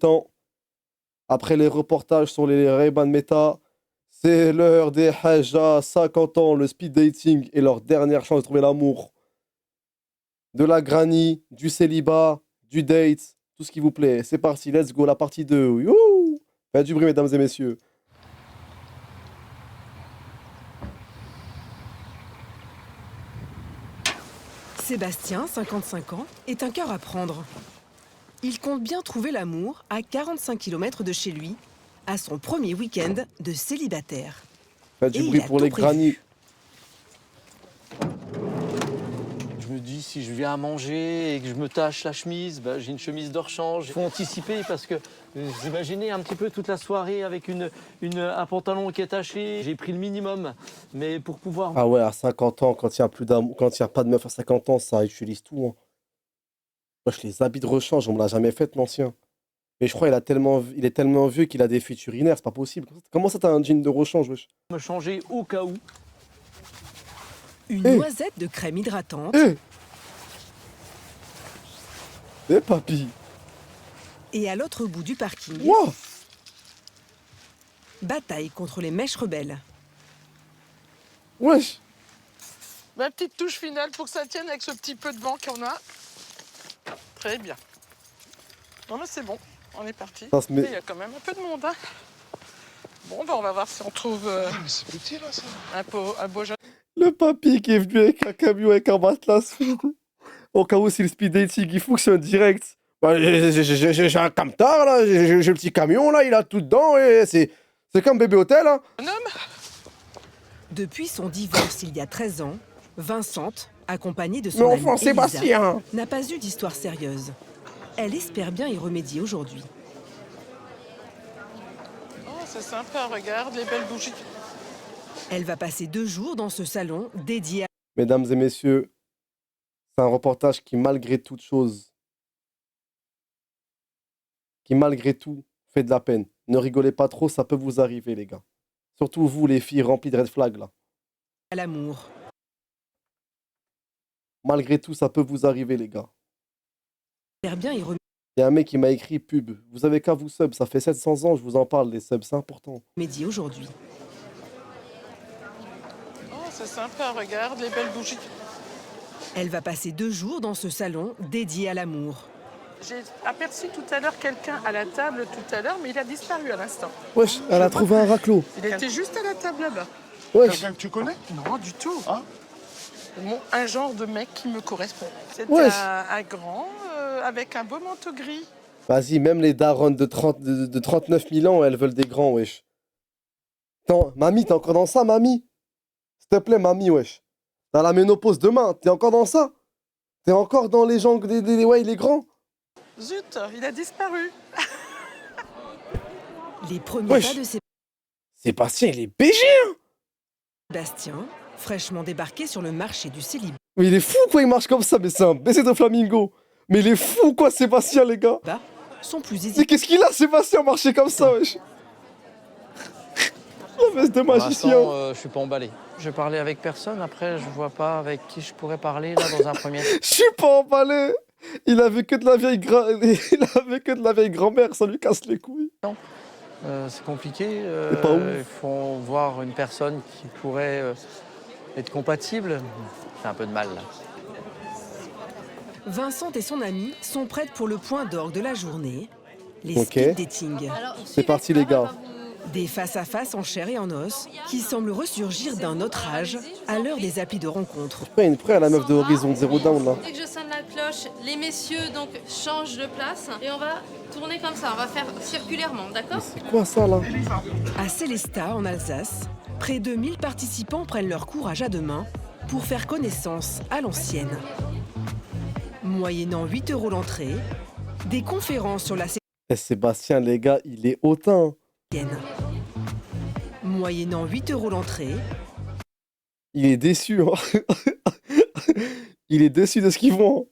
mi-temps. Après les reportages sur les Ray-Ban Meta, c'est l'heure des Hajja, 50 ans, le speed dating et leur dernière chance de trouver l'amour. De la granny, du célibat, du date, tout ce qui vous plaît. C'est parti, let's go, la partie 2. Youhou! Faites du bruit, mesdames et messieurs. Sébastien, 55 ans, est un cœur à prendre. Il compte bien trouver l'amour à 45 km de chez lui, à son premier week-end de célibataire. Faites du Et bruit il a pour tout les granny. Je me dis, si je viens à manger et que je me tache la chemise, bah, j'ai une chemise de rechange. Il faut anticiper parce que vous imaginez un petit peu toute la soirée avec un pantalon qui est taché. J'ai pris le minimum, mais pour pouvoir... Ah ouais, à 50 ans, quand il n'y a plus d'amour, quand il n'y a pas de meuf à 50 ans, ça utilise tout. Hein. Wesh, les habits de rechange, on me l'a jamais fait, l'ancien. Mais je crois qu'il il est tellement vieux qu'il a des fuites urinaires, c'est pas possible. Comment ça, t'as un jean de rechange, wesh? Me changer au cas où. Une noisette de crème hydratante. Papy. Et à l'autre bout du parking, Wow. bataille contre les mèches rebelles. Wesh. Ma petite touche finale pour que ça tienne avec ce petit peu de vent qu'on a. Très bien. Non mais c'est bon, on est parti. Il y a quand même un peu de monde. Hein. Bon, ben on va voir si on trouve c'est petit là ça. un beau jeune. Le papy qui est venu avec un camion avec un matelas. Au cas où si le speed dating il fonctionne direct. Bah, j'ai un camtar là, j'ai le petit camion là, il a tout dedans et c'est comme bébé hôtel. Hein. Un homme. Depuis son divorce il y a 13 ans, Vincente, accompagnée de son Mon amie enfant Elisa, Sébastien. n'a pas eu d'histoire sérieuse. Elle espère bien y remédier aujourd'hui. Oh, c'est sympa, regarde les belles bougies. Elle va passer 2 jours dans ce salon dédié à... Mesdames et messieurs, c'est un reportage qui, malgré toute chose, qui, malgré tout, fait de la peine. Ne rigolez pas trop, ça peut vous arriver, les gars. Surtout vous, les filles remplies de red flags, là. l'amour. Malgré tout, ça peut vous arriver, les gars. Elle espère bien y Il y a un mec qui m'a écrit pub. Vous avez qu'à vous sub, ça fait 700 ans, je vous en parle, les subs, c'est important. remédier aujourd'hui. Oh, c'est sympa, regarde les belles bougies. Elle va passer 2 jours dans ce salon dédié à l'amour. J'ai aperçu tout à l'heure quelqu'un à la table tout à l'heure, mais il a disparu à l'instant. Wesh, elle a trouvé un raclos. Il était juste à la table là-bas. Wesh. Quelqu'un que tu connais? Non, du tout. Ah. Un genre de mec qui me correspond. C'était Wesh. un grand avec un beau manteau gris. Vas-y, même les darons de 39 000 ans, elles veulent des grands, wesh. Attends, mamie, t'es encore dans ça, mamie? S'il te plaît, mamie, wesh. T'as la ménopause demain, t'es encore dans ça? T'es encore dans les gens, les grands? Zut, il a disparu. Les premiers Wesh. pas de Sébastien, il est BG, hein? Sébastien, fraîchement débarqué sur le marché du célibat, Mais il est fou, quoi, il marche comme ça, mais c'est un baiser de flamingo. Mais il est fou, quoi, Sébastien, les gars. sont plus Mais hésitants. qu'est-ce qu'il a, Sébastien, marcher comme ça, wesh? La veste de Pour magicien. l'instant, je suis pas emballé. Je parlais avec personne, après je vois pas avec qui je pourrais parler là dans un premier temps. Je suis pas emballé. Il avait que de la vieille il avait que de la vieille grand-mère, ça lui casse les couilles. C'est compliqué. C'est pas ouf. Il faut voir une personne qui pourrait être compatible. J'ai un peu de mal là. Vincent et son ami sont prêtes pour le point d'orgue de la journée, les Ok. speed dating. C'est parti, les gars. Des face-à-face en chair et en os qui semblent ressurgir d'un autre âge à l'heure des applis de rencontre. Prêt à la meuf de Horizon Zero Down, là. Dès que je sonne la cloche, les messieurs donc changent de place et on va tourner comme ça, on va faire circulairement, Mais d'accord? c'est quoi ça, là? À Célestat, en Alsace, près de 1000 participants prennent leur courage à deux mains pour faire connaissance à l'ancienne. Moyennant 8 € l'entrée, des conférences sur la Eh, Sébastien, les gars, il est hautain. Moyennant 8 € l'entrée, Il est déçu, hein. Il est déçu de ce qu'ils font.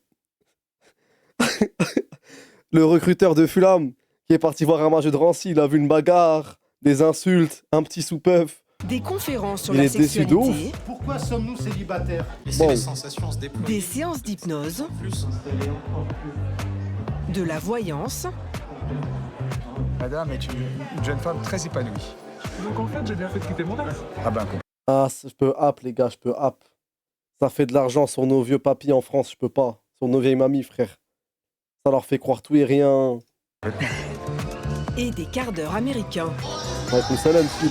Le recruteur de Fulham, qui est parti voir un match de Drancy, il a vu une bagarre, des insultes, un petit sous-peuf. des conférences sur Il la est déçu de ouf. sexualité, Pourquoi sommes-nous célibataires? Laissez Bon. les sensations se déployer des séances d'hypnose, plus. de la voyance, Madame est une jeune femme très épanouie. Donc en fait, j'ai bien fait de quitter mon ex. Ah ben, Ah, je peux app, les gars, je peux app. Ça fait de l'argent sur nos vieux papis en France, je peux pas. Sur nos vieilles mamies, frère. Ça leur fait croire tout et rien. Et des quarts d'heure américains. Avec une salam, fil.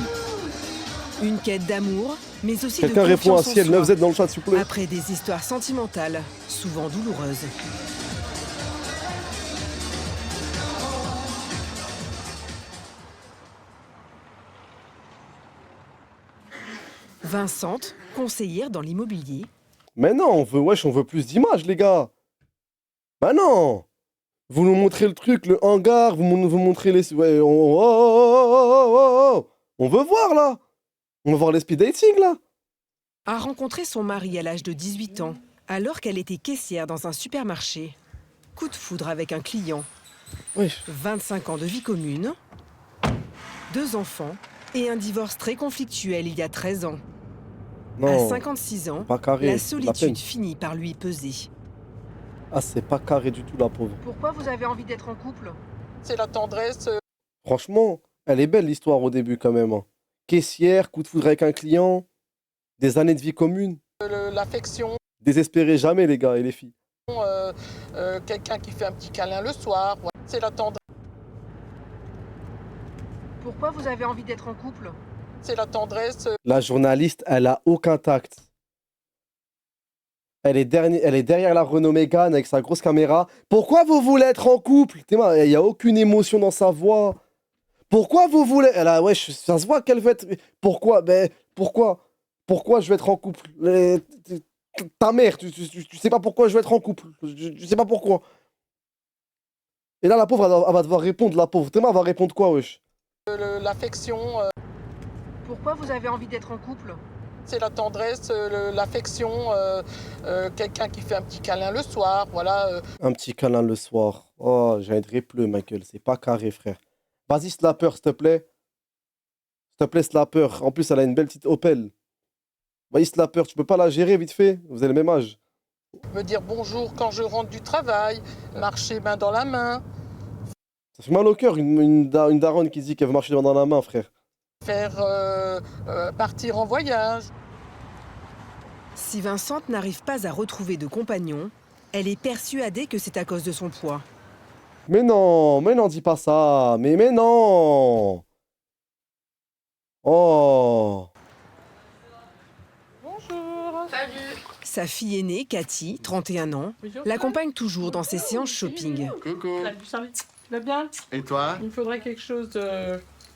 Une quête d'amour, mais aussi de Quelqu'un répond à confiance en ciel soi. 9Z dans le chat, s'il vous plaît. Après des histoires sentimentales, souvent douloureuses. Vincente, conseillère dans l'immobilier. Mais non, on veut plus d'images, les gars. Bah non. Vous nous montrez le truc, le hangar, vous montrez les... Ouais, on veut voir, là. On veut voir les speed dating, là. A rencontré son mari à l'âge de 18 ans, alors qu'elle était caissière dans un supermarché. Coup de foudre avec un client. Oui. 25 ans de vie commune, 2 enfants et un divorce très conflictuel il y a 13 ans. Non, À 56 ans, pas carré. la c'est de la peine. solitude finit par lui peser. Ah, c'est pas carré du tout, la pauvre. Pourquoi vous avez envie d'être en couple? C'est la tendresse. Franchement, elle est belle, l'histoire, au début, quand même. Hein. Caissière, coup de foudre avec un client, des années de vie commune. L'affection, Désespérez jamais, les gars et les filles. quelqu'un qui fait un petit câlin le soir. Voilà. C'est la tendresse. Pourquoi vous avez envie d'être en couple? C'est la tendresse. La journaliste, elle a aucun tact. Elle est derrière la Renault Mégane avec sa grosse caméra. Pourquoi vous voulez être en couple? Il n'y a aucune émotion dans sa voix. Pourquoi vous voulez... Ouais, ça se voit qu'elle veut être... Pourquoi? Pourquoi je vais être en couple? Ta mère, tu sais pas pourquoi je vais être en couple. Je sais pas pourquoi. Et là, la pauvre, elle va devoir répondre, la pauvre. Elle va répondre quoi, wesh? L'affection, Pourquoi vous avez envie d'être en couple? c'est la tendresse, l'affection, quelqu'un qui fait un petit câlin le soir. Voilà. Un petit câlin le soir. Oh, j'ai un pleu, ma gueule. C'est pas carré, frère. Vas-y, Slapper, s'il te plaît. S'il te plaît, Slapper. En plus, elle a une belle petite Opel. Vas-y, Slapper, tu peux pas la gérer vite fait? Vous avez le même âge. Me dire bonjour quand je rentre du travail, marcher main dans la main, Ça fait mal au cœur, une daronne qui dit qu'elle veut marcher dans la main, frère. faire partir en voyage. Si Vincente n'arrive pas à retrouver de compagnon, elle est persuadée que c'est à cause de son poids. Mais non, dis pas ça. Mais non. Oh. Bonjour. Salut. Sa fille aînée, Cathy, 31 ans, l'accompagne toujours dans ses séances shopping. Coucou. Salut, tu vas bien? Et toi? Il me faudrait quelque chose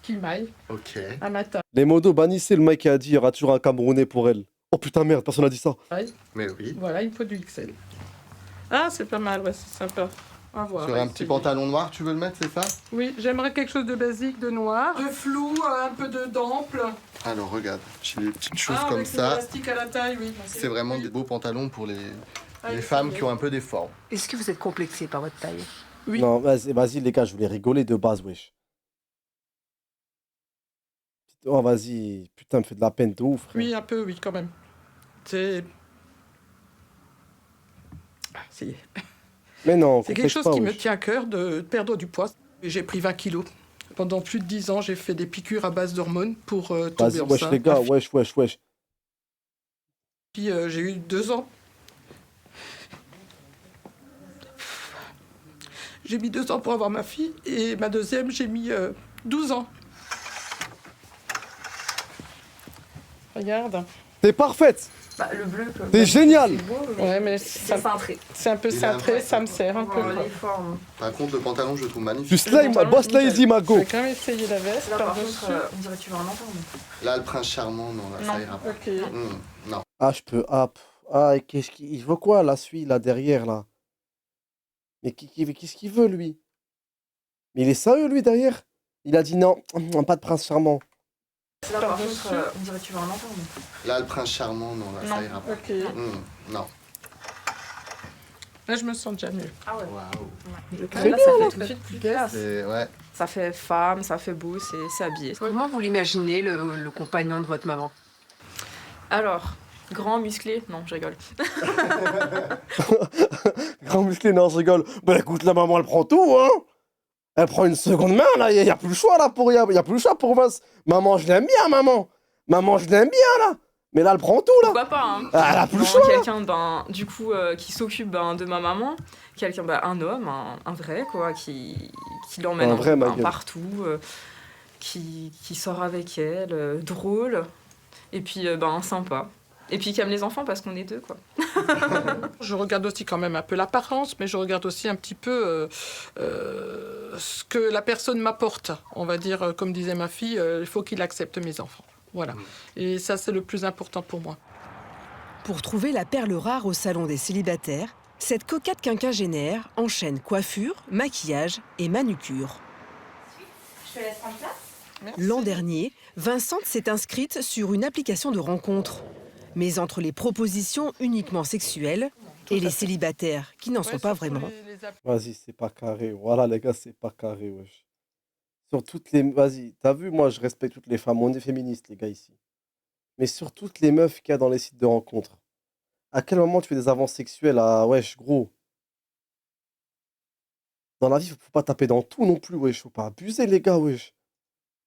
qui m'aille Ok. à ma taille. Les modos, bannissez le mec qui a dit il y aura toujours un Camerounais pour elle. Oh putain, merde, personne n'a dit ça. Mais oui. Voilà, il me faut du XL. Ah, c'est pas mal, ouais, c'est sympa. À voir, Sur ouais, un petit c'est- pantalon noir, tu veux le mettre, c'est ça? Oui, j'aimerais quelque chose de basique, de noir. De flou, un peu de d'ample. Alors regarde, j'ai des petites choses Ah, comme avec ça. l'élastique à la taille, oui. C'est vraiment des beaux pantalons pour les Allez, femmes c'est qui ont un peu des formes. Est-ce que vous êtes complexé par votre taille? Oui. Non, vas-y les gars, je voulais rigoler de base, wesh. Oh vas-y, putain, me fait de la peine de ouf, frère. Oui, un peu, oui, quand même. C'est... Ah, c'est Mais non, quelque chose pas, qui me wesh. tient à cœur de perdre du poids. J'ai pris 20 kilos. Pendant plus de 10 ans, j'ai fait des piqûres à base d'hormones pour tomber Vas-y, wesh enceinte. les gars, wesh. Puis j'ai eu 2 ans. J'ai mis 2 ans pour avoir ma fille et ma deuxième, j'ai mis 12 ans. Regarde. T'es parfaite. Bah, le bleu, T'es génial. c'est beau, mais Ouais, mais c'est cintré. c'est un peu Il a un cintré, vrai ça me sert un peu. Bon, quoi. les formes. Par contre, le pantalon, je le trouve Tu magnifique. slime, pantalon, boss nickel. lazy, Je Mago. vais quand même essayer la veste Là, par par-dessus. contre, on dirait que tu veux un enfant. mais- Là, le prince charmant, non, là, ça ira pas. Ok. Non. Ah, je peux hop. Ah, et qu'est-ce qu'il il veut quoi, là, celui là derrière, là? Mais qu'est-ce qu'il veut, lui? Mais il est sérieux, lui, derrière? Il a dit non, pas de prince charmant. Là, par Par-dessus. contre, on dirait que tu veux un enfant. mais- Là, le prince charmant, non, là, ça ira pas. Ok. Non. Là, je me sens déjà mieux. Ah ouais. Waouh. Là, ça fait tout de suite plus classe. C'est... Ouais. Ça fait femme, ça fait beau, c'est habillé. Comment vous l'imaginez, le compagnon de votre maman? Alors, grand, musclé? Non, je rigole. Grand musclé, non, je rigole. Bah écoute, la maman, elle prend tout, hein? Elle prend une seconde main, là, il n'y a plus le choix, là, y a plus le choix pour Vince. Maman, je l'aime bien, maman. Maman, je l'aime bien, là. Mais là, elle prend tout, là. Pourquoi pas, hein. Elle a plus le Non, choix. quelqu'un, du coup, qui s'occupe de ma maman. Quelqu'un, un homme, un vrai, quoi, qui l'emmène Un vrai, ma gueule. partout, qui sort avec elle, drôle, et puis, sympa. Et puis qui aime les enfants parce qu'on est deux, quoi. Je regarde aussi quand même un peu l'apparence, mais je regarde aussi un petit peu ce que la personne m'apporte. On va dire, comme disait ma fille, il faut qu'il accepte mes enfants. Voilà. Et ça, c'est le plus important pour moi. Pour trouver la perle rare au salon des célibataires, cette coquette quinquagénaire enchaîne coiffure, maquillage et manucure. Je te laisse prendre place. Merci. L'an dernier, Vincente s'est inscrite sur une application de rencontre. Mais entre les propositions uniquement sexuelles et les célibataires qui n'en sont pas vraiment. Vas-y, c'est pas carré. Voilà, les gars, c'est pas carré, wesh. Sur toutes les... Vas-y, t'as vu, moi, je respecte toutes les femmes. On est féministes, les gars, ici. Mais sur toutes les meufs qu'il y a dans les sites de rencontres, à quel moment tu fais des avances sexuelles à... Wesh, gros. Dans la vie, faut pas taper dans tout non plus, wesh. Faut pas abuser, les gars, wesh.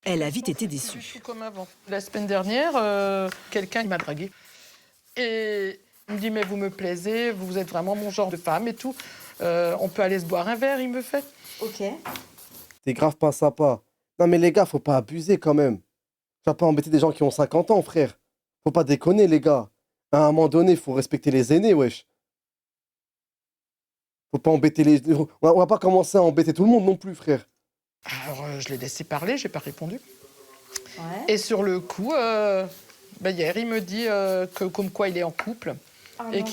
Elle a vite été déçue. Comme avant. La semaine dernière, quelqu'un m'a dragué. Et il me dit, mais vous me plaisez, vous êtes vraiment mon genre de femme et tout. On peut aller se boire un verre, il me fait. Ok. T'es grave pas sympa. Non, mais les gars, faut pas abuser quand même. Tu vas pas embêter des gens qui ont 50 ans, frère. Faut pas déconner, les gars. À un moment donné, faut respecter les aînés, wesh. Faut pas embêter les... On va pas commencer à embêter tout le monde non plus, frère. Alors, je l'ai laissé parler, j'ai pas répondu. Ouais. Et sur le coup, hier, il me dit que comme quoi il est en couple et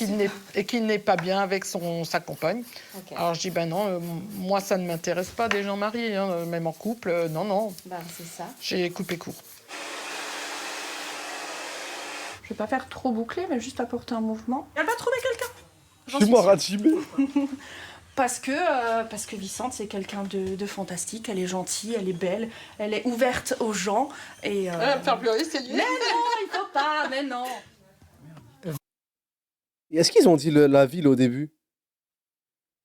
qu'il n'est pas bien avec sa compagne. Okay. Alors je dis, non, moi ça ne m'intéresse pas des gens mariés, hein, même en couple, non. C'est ça. J'ai coupé court. Je vais pas faire trop bouclé, mais juste apporter un mouvement. Elle va trouver quelqu'un. Je suis mort à Jimé. Parce que Vicente, c'est quelqu'un de fantastique. Elle est gentille, elle est belle, elle est ouverte aux gens. Et Elle va me faire pleurer, c'est lui. Mais non, il faut pas, mais non. Est-ce qu'ils ont dit la ville au début?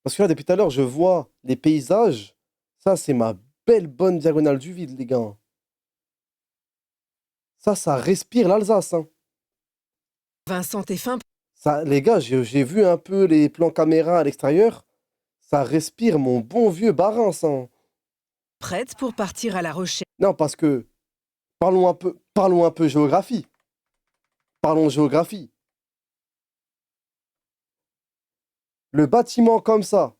Parce que là, depuis tout à l'heure, je vois les paysages. Ça, c'est ma belle bonne diagonale du vide, les gars. Ça respire l'Alsace. Hein. Vincent est fin. Ça, les gars, j'ai vu un peu les plans caméra à l'extérieur. Ça respire mon bon vieux Barins. Hein. Prête pour partir à la recherche. Non, parce que parlons un peu géographie. Parlons géographie. Le bâtiment comme ça,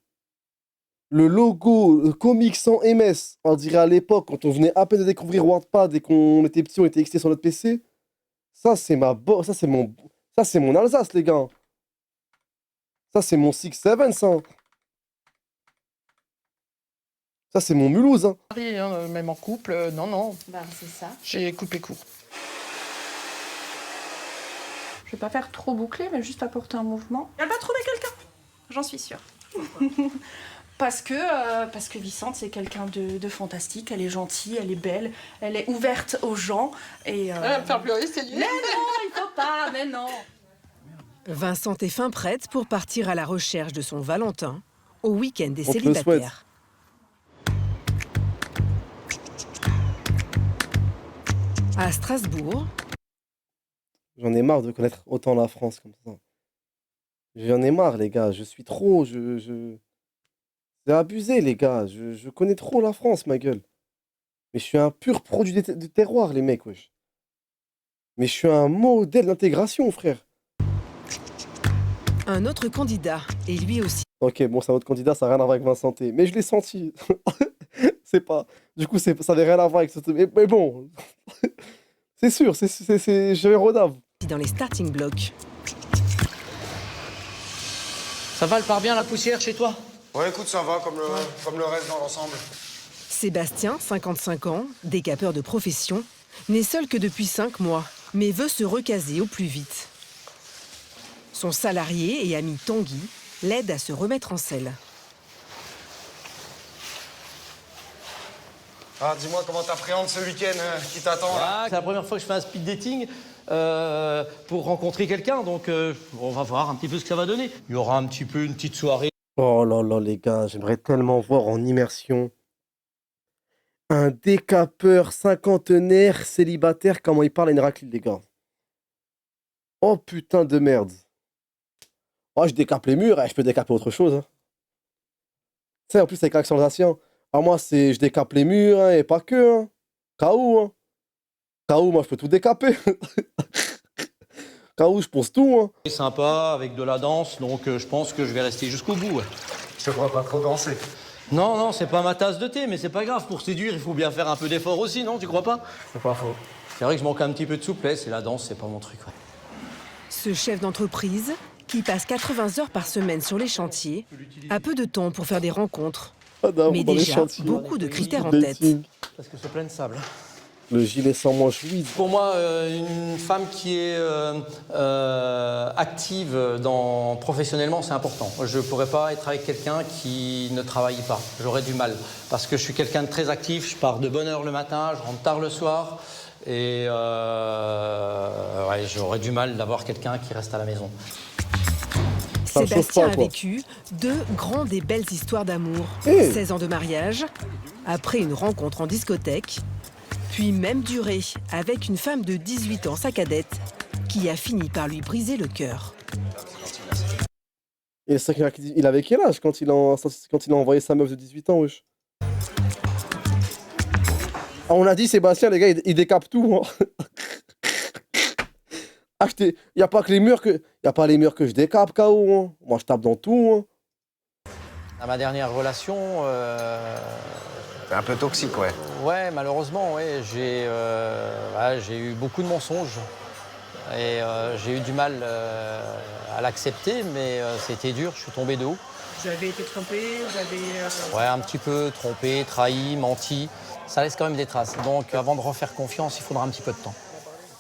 le logo comics sans MS, on dirait à l'époque, quand on venait à peine de découvrir WordPad et qu'on était petit, on était excité sur notre PC. Ça, c'est mon Alsace, les gars. Ça, c'est mon 6-7, ça. Ça, c'est mon Mulhouse. Hein. Même en couple, non. C'est ça. J'ai coupé court. Je vais pas faire trop bouclé, mais juste apporter un mouvement. Elle va trouver quelqu'un. J'en suis sûre. Parce que Vicente, c'est quelqu'un de fantastique. Elle est gentille, elle est belle, elle est ouverte aux gens. Et Elle va me faire pleurer, c'est lui. Mais non, il faut pas, mais non. Vincent est fin prête pour partir à la recherche de son Valentin au week-end des On te le souhaite. célibataires. À Strasbourg, J'en ai marre de connaître autant la France comme ça. J'en ai marre, les gars. Je suis trop... C'est abusé, les gars. Je connais trop la France, ma gueule. Mais je suis un pur produit de terroir, les mecs, wesh. Mais je suis un modèle d'intégration, frère. un autre candidat est lui aussi. Ok, bon, c'est un autre candidat, ça n'a rien à voir avec Vincent T. Mais je l'ai senti. C'est pas... Du coup, ça n'avait rien à voir avec ce... Mais bon, c'est sûr, j'ai Rodave. Dans les starting blocks. Ça va, elle part bien la poussière chez toi? Ouais, écoute, ça va, comme le reste dans l'ensemble. Sébastien, 55 ans, décapeur de profession, n'est seul que depuis 5 mois, mais veut se recaser au plus vite. Son salarié et ami Tanguy l'aide à se remettre en selle. Ah, dis-moi comment t'appréhendes ce week-end qui t'attend là. C'est la première fois que je fais un speed dating pour rencontrer quelqu'un, donc on va voir un petit peu ce que ça va donner. Il y aura un petit peu une petite soirée. Oh là là, les gars, j'aimerais tellement voir en immersion Un décapeur cinquantenaire célibataire, comment il parle à une raclée, les gars. Oh putain de merde. Oh, je décape les murs, je peux décaper autre chose. Hein. Tu sais, en plus, avec l'accélération. Alors moi, c'est je décape les murs, hein, et pas que. Hein. KO, hein. KO, moi, je peux tout décaper. KO, je pense tout. Hein. C'est sympa, avec de la danse, donc je pense que je vais rester jusqu'au bout. Ouais. Je te vois pas trop danser. Non, non, c'est pas ma tasse de thé, mais c'est pas grave. Pour séduire, il faut bien faire un peu d'effort aussi, non? Tu crois pas? C'est pas faux. C'est vrai que je manque un petit peu de souplesse et la danse, c'est pas mon truc. Ouais. Ce chef d'entreprise, qui passe 80 heures par semaine sur les chantiers, a peu de temps pour faire des rencontres. Ah, non, mais déjà, beaucoup de critères en tête. Parce que c'est plein de sable. Le gilet sans manche, oui. Pour moi, une femme qui est active professionnellement, c'est important. Je ne pourrais pas être avec quelqu'un qui ne travaille pas. J'aurais du mal. Parce que je suis quelqu'un de très actif. Je pars de bonne heure le matin, je rentre tard le soir. Et ouais, j'aurais du mal d'avoir quelqu'un qui reste à la maison. Sébastien a vécu 2 grandes et belles histoires d'amour. 16 ans de mariage, après une rencontre en discothèque, puis même durée avec une femme de 18 ans, sa cadette, qui a fini par lui briser le cœur. Et c'est vrai qu'il avait quel âge quand il a envoyé sa meuf de 18 ans, wesh? Ah, on a dit Sébastien, les gars, il décape tout. Hein. Il n'y a pas que les murs que... Y a pas les murs que je décape, KO. Hein. Moi, je tape dans tout. Hein. À ma dernière relation... C'est un peu toxique, ouais. Ouais, malheureusement, ouais. J'ai eu beaucoup de mensonges. Et j'ai eu du mal à l'accepter, mais c'était dur, je suis tombé de haut. Vous avez été trompé, vous avez... Ouais, un petit peu trompé, trahi, menti. Ça laisse quand même des traces. Donc avant de refaire confiance, il faudra un petit peu de temps.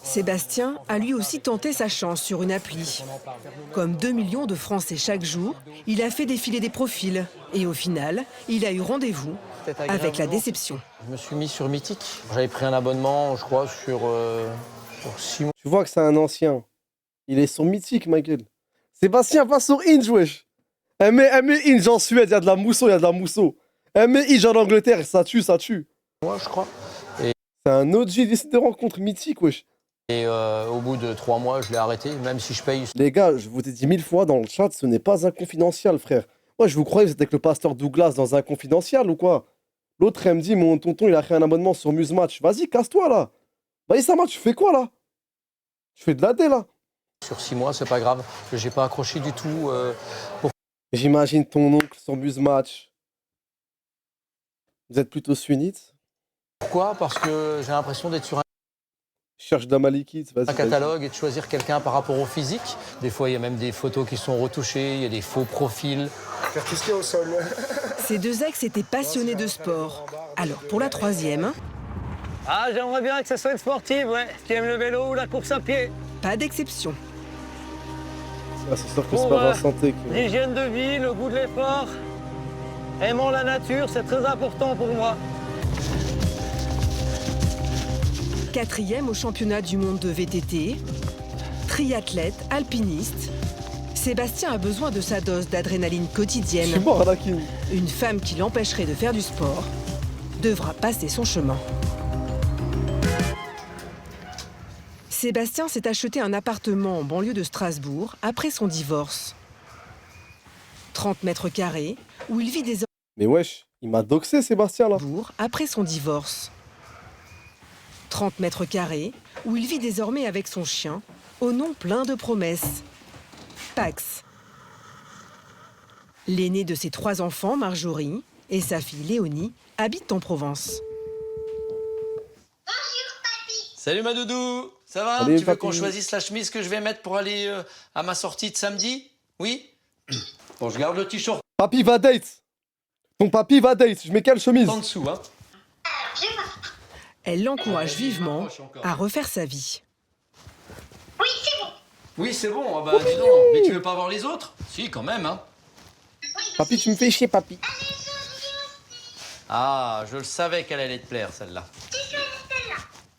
Sébastien a lui aussi tenté sa chance sur une appli. Comme 2 millions de Français chaque jour, il a fait défiler des profils. Et au final, il a eu rendez-vous avec la déception. Je me suis mis sur Mythique. J'avais pris un abonnement, je crois, sur 6 mois. Tu vois que c'est un ancien. Il est sur Mythique, ma gueule. Sébastien, va sur Inge, wesh. Elle met Inge en Suède, il y a de la mousseau, Elle met Inge en Angleterre, ça tue. Moi, je crois. C'est un OG de rencontre mythique, wesh. Et au bout de 3 mois, je l'ai arrêté, même si je paye. Les gars, je vous ai dit 1000 fois dans le chat, ce n'est pas un confidentiel, frère. Moi, je vous croyais que vous êtes avec le pasteur Douglas dans un confidentiel ou quoi? L'autre, elle me dit, mon tonton, il a créé un abonnement sur Musematch. Vas-y, casse-toi, là. Vas-y, Sama, tu fais quoi, là? Tu fais de la dé, là. Sur 6 mois, c'est pas grave, que j'ai pas accroché du tout. J'imagine ton oncle sur Musematch. Vous êtes plutôt sunnite? Pourquoi? Parce que j'ai l'impression d'être sur Cherche Damalikit, vas-y. un catalogue et de choisir quelqu'un par rapport au physique. Des fois, il y a même des photos qui sont retouchées, il y a des faux profils. Faire pisquer au sol. Ces 2 ex étaient passionnés de sport. Alors, pour la 3e... Ah, j'aimerais bien que ce soit une sportive, ouais. Qui aime le vélo ou la course à pied. Pas d'exception. Ah, c'est sûr que c'est pas la santé. L'hygiène de vie, le goût de l'effort. Aimant la nature, c'est très important pour moi. 4e au championnat du monde de VTT, triathlète, alpiniste, Sébastien a besoin de sa dose d'adrénaline quotidienne. Je suis mort, Anakin. Une femme qui l'empêcherait de faire du sport devra passer son chemin. Sébastien s'est acheté un appartement en banlieue de Strasbourg après son divorce. 30 mètres carrés, où il vit désormais... Mais wesh, il m'a doxé, Sébastien, là. Après son divorce. 30 mètres carrés, où il vit désormais avec son chien, au nom plein de promesses. Pax. L'aîné de ses 3 enfants, Marjorie, et sa fille Léonie, habitent en Provence. Salut ma doudou, ça va? Allez, tu veux papy. qu'on choisisse la chemise que je vais mettre pour aller à ma sortie de samedi? Oui? Bon, je garde le t-shirt Papy va date. Ton papy va date. Je mets quelle chemise? en dessous, hein. Elle l'encourage vivement à refaire sa vie. Oui, c'est bon, ah bah dis donc. Mais tu veux pas voir les autres? Si, quand même, hein. Papy, tu me fais chier, papy. Ah, je le savais qu'elle allait te plaire, celle-là.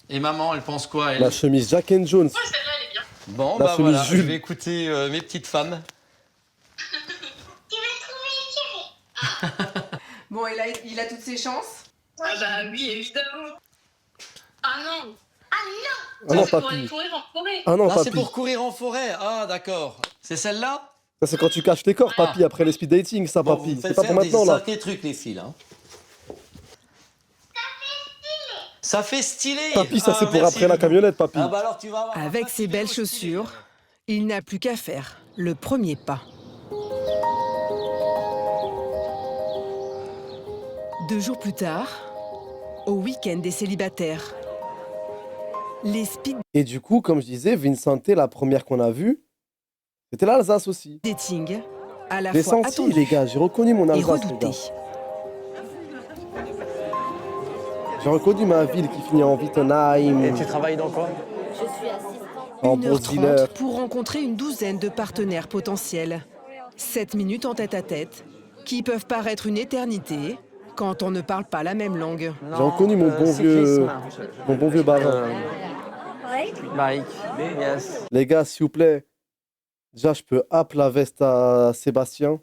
Et maman, elle pense quoi, elle? La chemise Jack and Jones. Bon, La bah chemise voilà, je Jules. vais écouter mes petites femmes. Bon, il a toutes ses chances. Ah bah oui, évidemment. Ah non. Ah non, C'est pour papy. aller courir en forêt. Ah non, Ah, c'est papy. pour courir en forêt. Ah, d'accord. C'est celle-là? Ça, c'est quand tu caches tes corps, papy, après les speed dating, ça, Bon, papy. vous C'est faites pas faire pour des maintenant, là. sacrés trucs, les filles, hein. Ça fait stylé. Papy, ça, Ah, c'est pour merci, après la Loulou. camionnette, papy. Ah bah alors tu vas avoir un Avec paquet ses de belles stylé. chaussures, il n'a plus qu'à faire le premier pas. 2 jours plus tard, au week-end des célibataires, les speed Et du coup, comme je disais, Vincente, la première qu'on a vue, c'était l'Alsace aussi. dating, à la J'ai fois senti, attendus les gars, j'ai reconnu mon et Alsace, les redoutés. gars. J'ai reconnu ma ville qui finit en Wittenheim, Et tu travailles dans quoi? en 1h30 Boswiller. pour rencontrer une douzaine de partenaires potentiels. 7 minutes en tête-à-tête, qui peuvent paraître une éternité quand on ne parle pas la même langue. J'ai reconnu mon bon vieux barin. Bike, yes. Les gars, s'il vous plaît, déjà, je peux appeler la veste à Sébastien.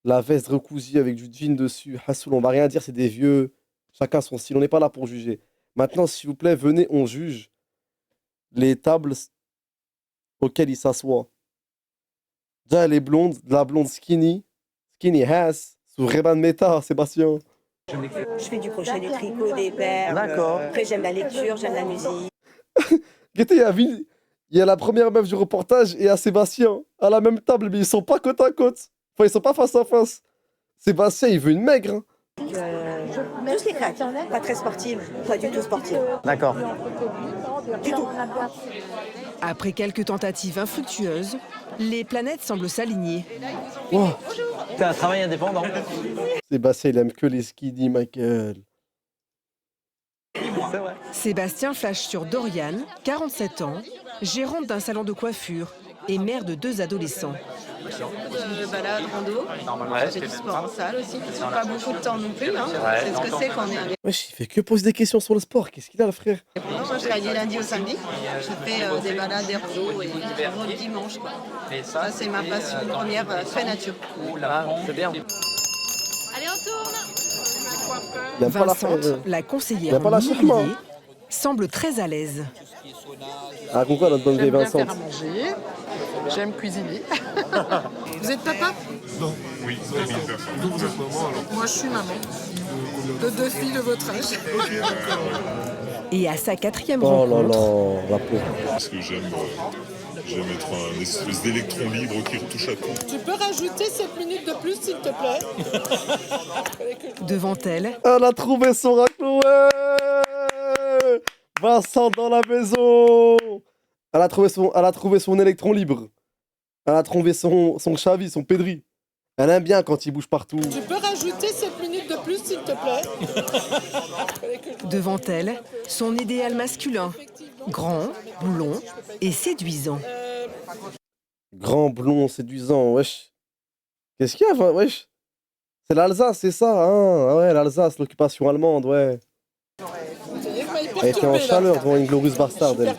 La veste recousue avec du jean dessus. Hassoul, on va rien dire, c'est des vieux. Chacun son style, on n'est pas là pour juger. Maintenant, s'il vous plaît, venez, on juge les tables auxquelles il s'assoit. Déjà, elle est blonde, de la blonde skinny ass, sous Ray-Ban Meta, Sébastien. Je fais du crochet, du tricot, des perles. D'accord. Après, j'aime la lecture, j'aime la musique. Guettez, il y a la première meuf du reportage et il y a Sébastien à la même table, mais ils sont pas côte à côte. Enfin, ils sont pas face à face. Sébastien, il veut une maigre. Hein. Tous les craques, pas très sportive, pas du tout sportive. D'accord. Du tout. Après quelques tentatives infructueuses, les planètes semblent s'aligner. Oh, T'as un travail indépendant. Sébastien, il aime que les skinny, Michael. C'est vrai. Sébastien flash sur Dorian, 47 ans, gérante d'un salon de coiffure et mère de 2 adolescents. Je balade, rando. Ouais. J'ai du sport en salle aussi. Pas beaucoup de temps non plus. Hein. Ouais. C'est ce que c'est quand on est un Wesh, il fait que poser des questions sur le sport. Qu'est-ce qu'il a, le frère? indépendant. Moi, je travaille du lundi au samedi. Je fais des balades, des randos et le dimanche. Quoi. Ça, c'est ma passion première, très nature. Ah, c'est bien. Allez, on tourne. Il aime pas la Vincente, la Il conseillère a pas la en chirma. immobilier, semble très à l'aise. Ah, quoi, notre bonne vieille J'aime bien Vincente? faire à manger. J'aime cuisiner. Vous êtes papa? Non. Oui, d'où vous êtes maman alors? Moi, je suis maman. De 2 filles de votre âge. Et à sa 4e Oh là rencontre, là, la pauvre. Parce que j'aime être un espèce d'électron libre qui retouche à tout. Tu peux rajouter 7 minutes de plus, s'il te plaît? devant elle, Elle a trouvé son raclo, ouais. Vincent dans la maison. Elle a trouvé son électron libre. Elle a trouvé son Xavi, son Pedri. Elle aime bien quand il bouge partout. Tu peux rajouter 7 minutes de plus, s'il te plaît? devant elle, son idéal masculin, grand, blond et séduisant. Grand, blond, séduisant, wesh. Qu'est-ce qu'il y a, wesh? C'est l'Alsace, c'est ça, hein? Ah ouais, l'Alsace, l'occupation allemande, ouais. Elle était en chaleur devant une Glorious Bastard, elle.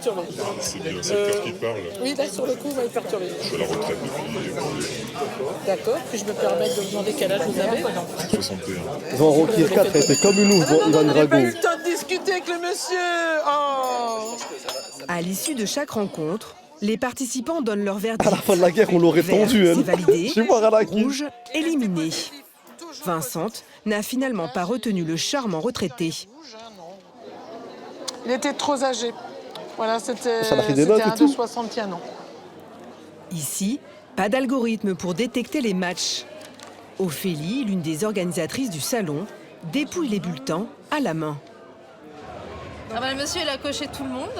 C'est bien, c'est le cœur qui parle. Oui, là, sur le coup, vous m'avez perturbé. Je suis à la retraite depuis. D'accord, puis je me permets de vous demander quel âge vous avez? 61. Devant Rocky 4, elle était comme une ouf devant Ivan On n'a pas Drago. eu le temps de discuter avec le monsieur. Oh. À l'issue de chaque rencontre, les participants donnent leur verdict. À la fin de la guerre, on l'aurait Vert, tendu, elle. c'est validé. Je suis voir à la gueule. Rouge, éliminé. Vincente n'a finalement pas retenu le charmant retraité. Il était trop âgé. Voilà, c'était Ça m'a fait des notes et un tout. de 61 ans. Ici, pas d'algorithme pour détecter les matchs. Ophélie, l'une des organisatrices du salon, dépouille les bulletins à la main. Ah bah, le monsieur, il a coché tout le monde.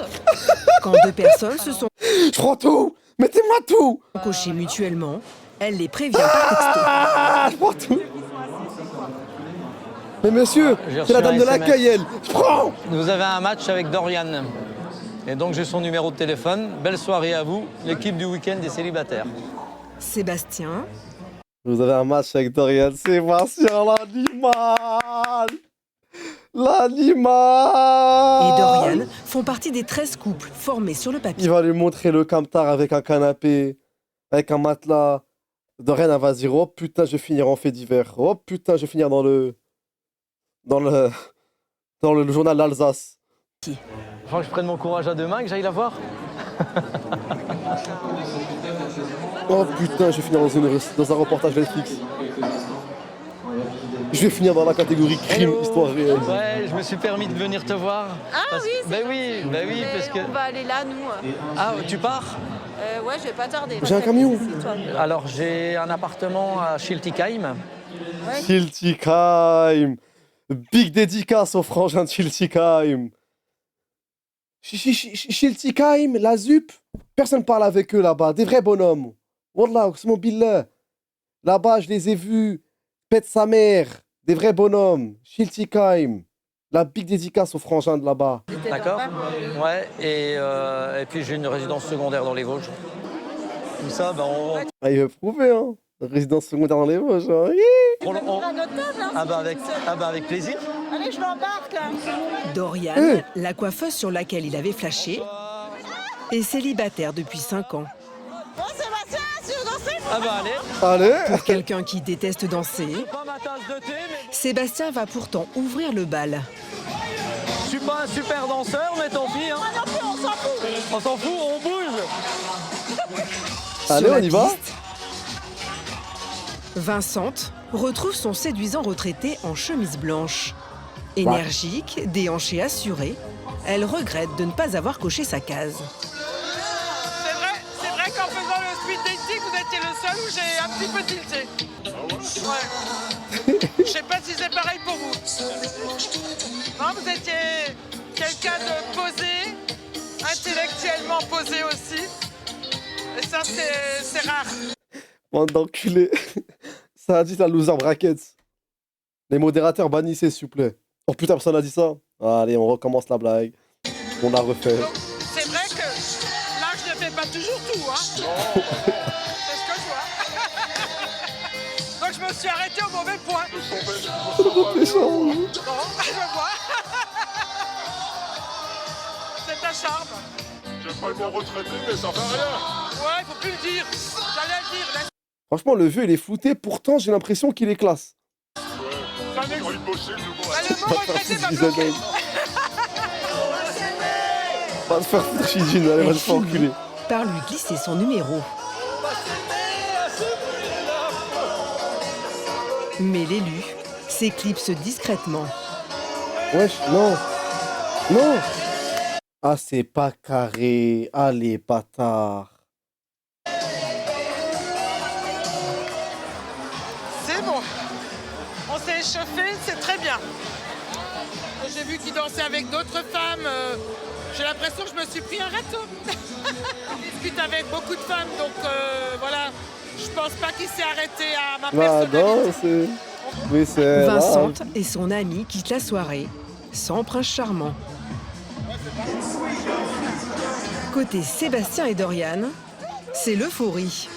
Quand 2 personnes se sont Je prends tout. Mettez-moi tout. cochées mutuellement, elle les prévient par texto. Ah, je prends tout. Mais monsieur, J'ai c'est reçu la un dame de SMS. l'accueil, elle. Je prends. Vous avez un match avec Dorian. Et donc j'ai son numéro de téléphone. Belle soirée à vous, l'équipe du week-end des célibataires. Sébastien, Vous avez un match avec Dorian Sébastien, l'animal. L'animal. et Dorian font partie des 13 couples formés sur le papier. Il va lui montrer le camtar avec un canapé, avec un matelas. Dorian, elle va se dire, oh putain, je vais finir en fait divers. Oh putain, je vais finir dans le dans le journal d'Alsace. Faut que je prenne mon courage à deux mains et que j'aille la voir. Oh putain, je vais finir dans un reportage Netflix. Je vais finir dans la catégorie crime, histoire réelle. Ouais, je me suis permis de venir te voir. Ah oui, c'est oui, parce que... On va aller là, nous. Ah, tu pars? Ouais, je vais pas tarder. J'ai un camion. Alors, j'ai un appartement à Schiltigheim. Ouais. Schiltigheim. Big dédicace aux frangins de Schiltigheim. Schiltigheim, la ZUP, personne parle avec eux là-bas. Des vrais bonhommes. Wallah, Oxmo Billah. Là-bas, je les ai vus. Pète sa mère. Des vrais bonhommes. Schiltigheim. La big dédicace aux frangins de là-bas. D'accord. Ouais, et puis j'ai une résidence secondaire dans les Vosges. Tout ça, ben on... Ah, il veut prouver, hein. Résidence secondaire dans les Vosges. Hein. Avec plaisir. Allez, je l'embarque. Dorian, la coiffeuse sur laquelle il avait flashé, est célibataire depuis 5 ans. Bon, Sébastien, tu veux danser? Ah bah allez. Allez. Pour quelqu'un qui déteste danser, Sébastien va pourtant ouvrir le bal. Je suis pas un super danseur, mais tant pis. Hein. On s'en fout. On s'en fout, on bouge. Allez, on y va. Vincente retrouve son séduisant retraité en chemise blanche. Énergique, déhanchée assurée, elle regrette de ne pas avoir coché sa case. C'est vrai qu'en faisant le speed dating, vous étiez le seul où j'ai un petit peu tilté. Ouais. Je sais pas si c'est pareil pour vous. Non, vous étiez quelqu'un de posé, intellectuellement posé aussi. Et ça, c'est rare. Bande d'enculés. Ça a dit la loser brackets. Les modérateurs bannissez, s'il vous plaît. Oh putain, personne n'a dit ça. Allez, on recommence la blague. On la refait. Donc, c'est vrai que là, je ne fais pas toujours tout, hein. C'est ce que je vois. Donc, je me suis arrêté au mauvais point. Non, je vois. C'est un charme. J'aime pas le mot retraité, mais ça fait rien. Ouais, faut plus le dire. J'allais le dire. Franchement, le vieux, il est flouté. Pourtant, j'ai l'impression qu'il est classe. Le mot retraité va bloquer. Va te faire foutre, Shijin. Allez, va te faire enculer. Par lui glisser son numéro. Mais l'élu s'éclipse discrètement. Wesh, non. Non. Ah, c'est pas carré. Allez, bâtard. C'est bon. On s'est échauffé, c'est très bien. J'ai vu qu'il dansait avec d'autres femmes. J'ai l'impression que je me suis pris un râteau. Il discute avec beaucoup de femmes, donc voilà. Je pense pas qu'il s'est arrêté à ma personnalité. Non, c'est... Oui, c'est... Vincente et son ami quittent la soirée sans prince charmant. Côté Sébastien et Dorian, c'est l'euphorie.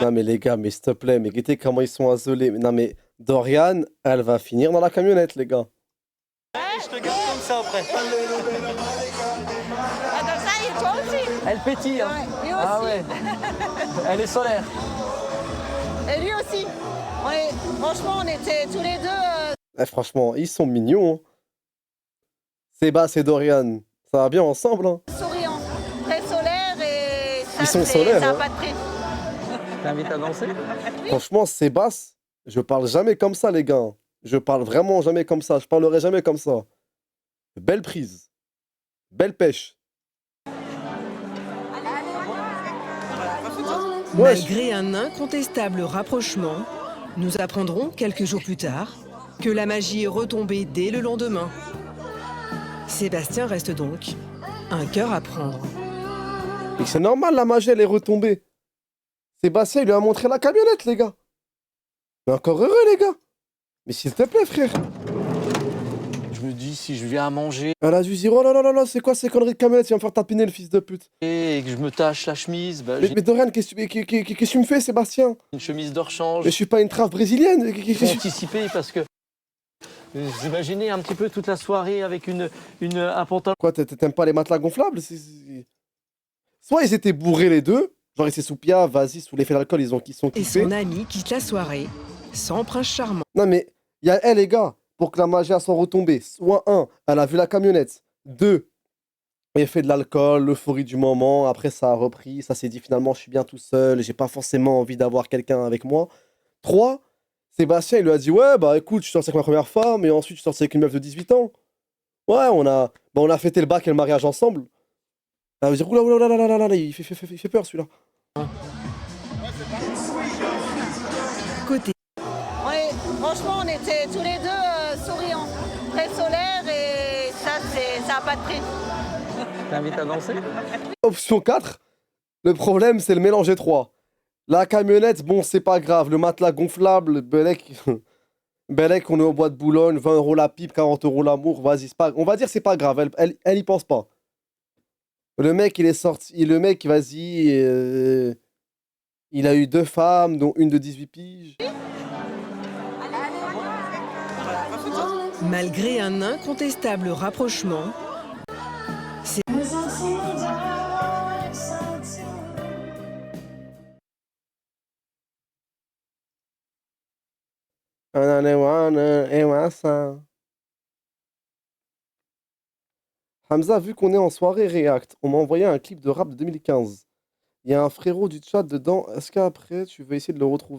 Non mais les gars, mais s'il te plaît, mais guettez comment ils sont isolés. Non mais Dorian, elle va finir dans la camionnette, les gars. Je te garde comme ça après. Ah, comme ça, et toi aussi. Elle pétille. Hein. Ouais, lui aussi. Ah ouais. Elle est solaire. Et lui aussi. Franchement, on était tous les deux... Eh, franchement, ils sont mignons. Hein. Sébastien et Dorian, ça va bien ensemble. Hein. Souriants, très solaires et... Ça, ils sont solaires. Ça n'a hein. pas de prix. T'invites à danser? Franchement, Sébastien, je parle jamais comme ça, les gars. Je parle vraiment jamais comme ça. Je parlerai jamais comme ça. Belle prise. Belle pêche. Malgré un incontestable rapprochement, nous apprendrons quelques jours plus tard que la magie est retombée dès le lendemain. Sébastien reste donc un cœur à prendre. Et c'est normal, la magie, elle est retombée. Sébastien, il lui a montré la camionnette, les gars. Mais encore heureux, les gars. Mais s'il te plaît, frère. Je me dis, si je viens à manger... Elle a dû dire, oh là là là là, c'est quoi ces conneries de camionnette? Il va me faire tapiner, le fils de pute. Et que je me tâche la chemise... Bah, mais Dorian, qu'est-ce que tu me fais, Sébastien? Une chemise de rechange. Mais je suis pas une trave brésilienne. Anticipé parce que... Vous imaginez un petit peu toute la soirée avec un pantalon... Quoi, t'aimes pas les matelas gonflables? Soit ils étaient bourrés les deux, genre ils étaient sous pia, vas-y, sous l'effet d'alcool, ils sont kiffés. Et son ami quitte la soirée sans prince charmant. Non mais, les gars, pour que la magie soit retombée. Soit un, elle a vu la camionnette. Deux, effet de l'alcool, l'euphorie du moment. Après, ça a repris. Ça s'est dit finalement, je suis bien tout seul. J'ai pas forcément envie d'avoir quelqu'un avec moi. Trois, Sébastien, il lui a dit ouais, bah écoute, je suis sorti avec ma première femme et ensuite je suis sorti avec une meuf de 18 ans. Ouais, on a fêté le bac et le mariage ensemble. Elle va dire oula, oula, oula, oula, oula, il fait peur celui-là. Côté Ouais, franchement, on était tous les deux souriants, très solaires et ça n'a pas de prix. T'invites à danser? Option 4, le problème c'est le mélange des trois. La camionnette, bon, c'est pas grave. Le matelas gonflable, Belek, on est au bois de Boulogne, 20 € la pipe, 40 € l'amour. Vas-y, on va dire c'est pas grave, elle y pense pas. Le mec, il est sorti. Le mec, vas-y, il a eu 2 femmes, dont une de 18 piges. Malgré un incontestable rapprochement, c'est Hamza, vu qu'on est en soirée React, on m'a envoyé un clip de rap de 2015. Il y a un frérot du chat dedans. Est-ce qu'après, tu veux essayer de le retrouver?